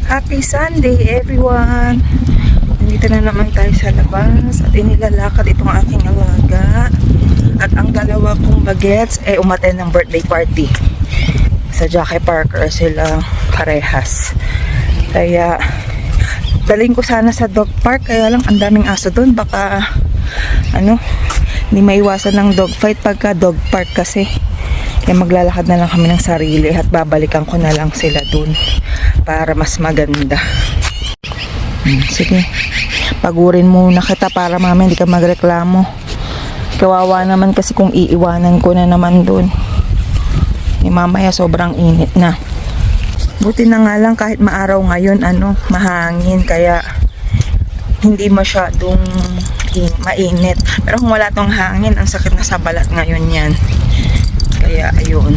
Happy Sunday everyone! Nandito na naman tayo sa labas at inilalakad itong aking alaga. At ang dalawa kong bagets ay umattend ng birthday party. Sa Jackie Parker sila parehas. Kaya dalhin ko sana sa dog park, kaya lang ang daming aso doon. Baka hindi maiwasan ng dog fight pagka dog park kasi. Kaya maglalakad na lang kami ng sarili at babalikan ko na lang sila dun para mas maganda. Sige, pagurin muna kita para mami hindi ka magreklamo. Kawawa naman kasi kung iiwanan ko na naman dun. Mamaya sobrang init na. Buti na nga lang kahit maaraw ngayon mahangin kaya hindi masyadong mainit. Pero kung wala tong hangin, ang sakit na sa balat ngayon yan. Kaya ayun.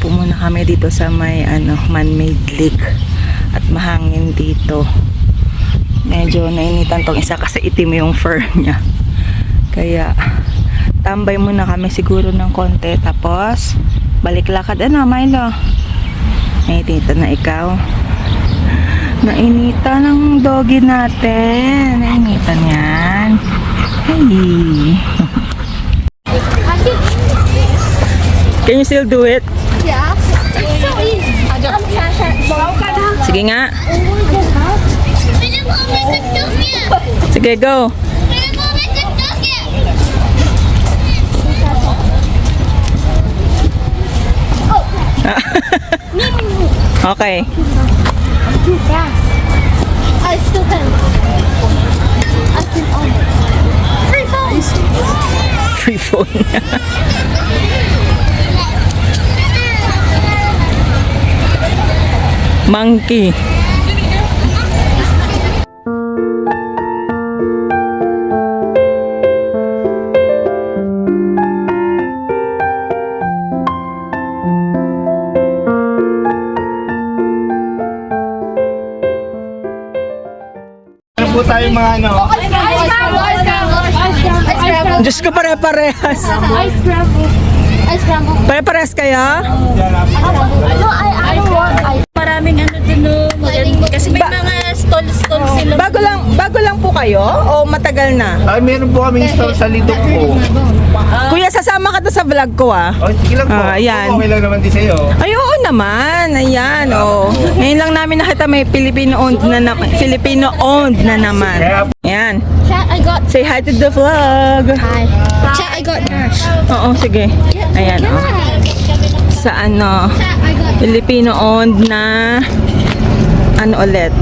Pumuna kami dito sa may man-made lake at mahangin dito. Medyo nainitan tong isa kasi itim yung fur niya. Kaya tambay muna kami siguro ng konti tapos balik lakad. Milo? Nainitan na ikaw. Nainitan ng doggy natin. Nainitan yan. Hey. Can you still do it? Yeah. It's so easy. Sige nga. Sige, go. Okay. Too fast. I still can. I can Free phone. Free phone. Monkey. Po tayo mga Diyos ko, pare-parehas. Ice scramble. Pare-parehas kaya? No, I don't want ice. Maraming dun kasi may mga stall sila. Bago lang po kayo o matagal na? Ay, meron po kaming store sa Lidok po. Kuya, sasama ka to sa vlog ko Oh, sige lang po. Ayan. Okay lang naman din sa'yo. Ay, oo naman. Ayan, oh. Ngayon lang namin nakita may Filipino-owned na naman. Ayan. Chat, I got. Say hi to the vlog. Hi. Chat, I got Nash. Oo, sige. Ayan, oh. Sa Chat, I got. Filipino-owned na ulit.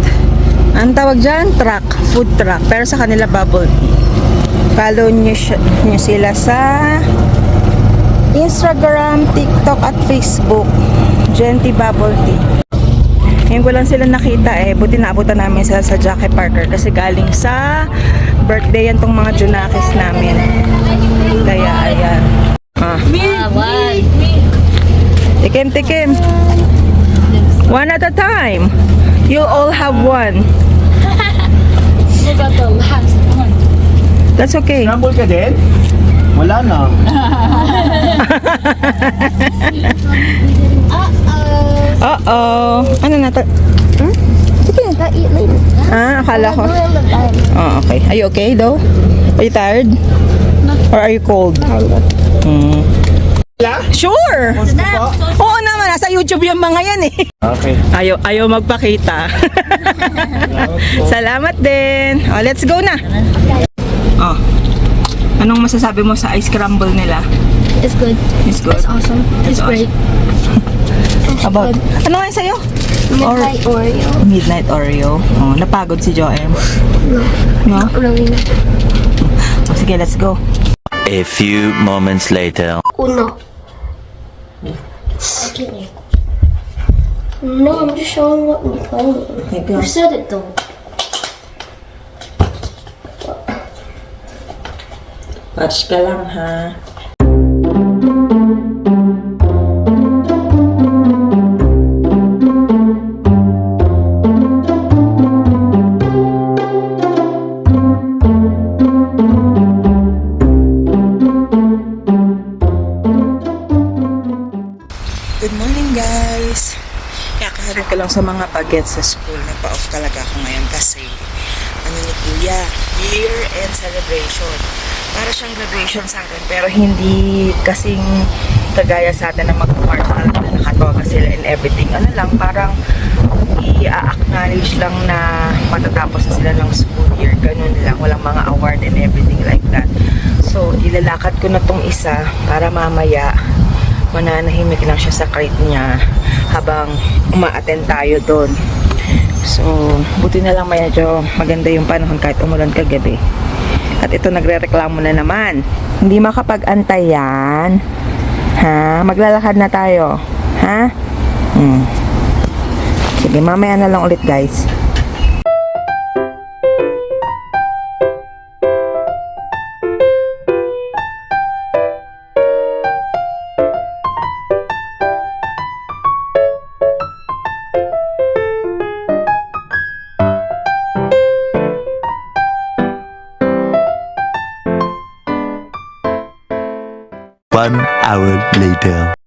Ang tawag dyan? Truck. Food truck. Pero sa kanila bubble tea. Follow nyo sila sa Instagram, TikTok at Facebook. Genty Bubble Tea. Ngayon ko lang sila nakita buti naabutan namin sa Jackie Parker kasi galing sa birthday yan tong mga Junakis namin. Kaya ayan. Tikim. One at a time. You all have one. I got the last one. That's okay. Scramble ka din? Wala na. Uh-oh. Ano na to? Sige. I eat later. Akala ko. Do it all the time. Oh, okay. Are you okay though? Are you tired? Or are you cold? Sure! Oo naman, nasa YouTube yung mga yan Okay. Ayaw magpakita. Salamat din. Oh, let's go na. Oh. Anong masasabi mo sa ice crumble nila? It's good. It's good. It's awesome. It's great. About, ano nga sa'yo? Midnight Oreo. Midnight Oreo. Oh, napagod si Joem. No? Really? Oh, sige, let's go. A few moments later. Uno. Okay. No, I'm just showing what we're playing. Okay, go. You said it though. Watch ka lang ha. ko lang sa mga bagets sa school. Nagpa-off talaga ako ngayon kasi ano ni Kuya, year-end celebration. Para siyang graduation sa atin, pero hindi kasing kagaya sa atin na mag-formal na nakatoga sila and everything. Ano lang, parang i-acknowledge lang na matatapos na sila ng school year. Ganun lang, walang mga award and everything like that. So, ilalakad ko na tong isa para mamaya mananahimik lang siya sa crate niya habang uma-attend tayo doon. So, buti na lang medyo maganda yung panahon kahit umulan kagabi. At ito nagre-reklamo na naman. Hindi makapag-antay yan. Ha? Maglalakad na tayo. Ha? Sige, mamaya na lang ulit guys. One hour later.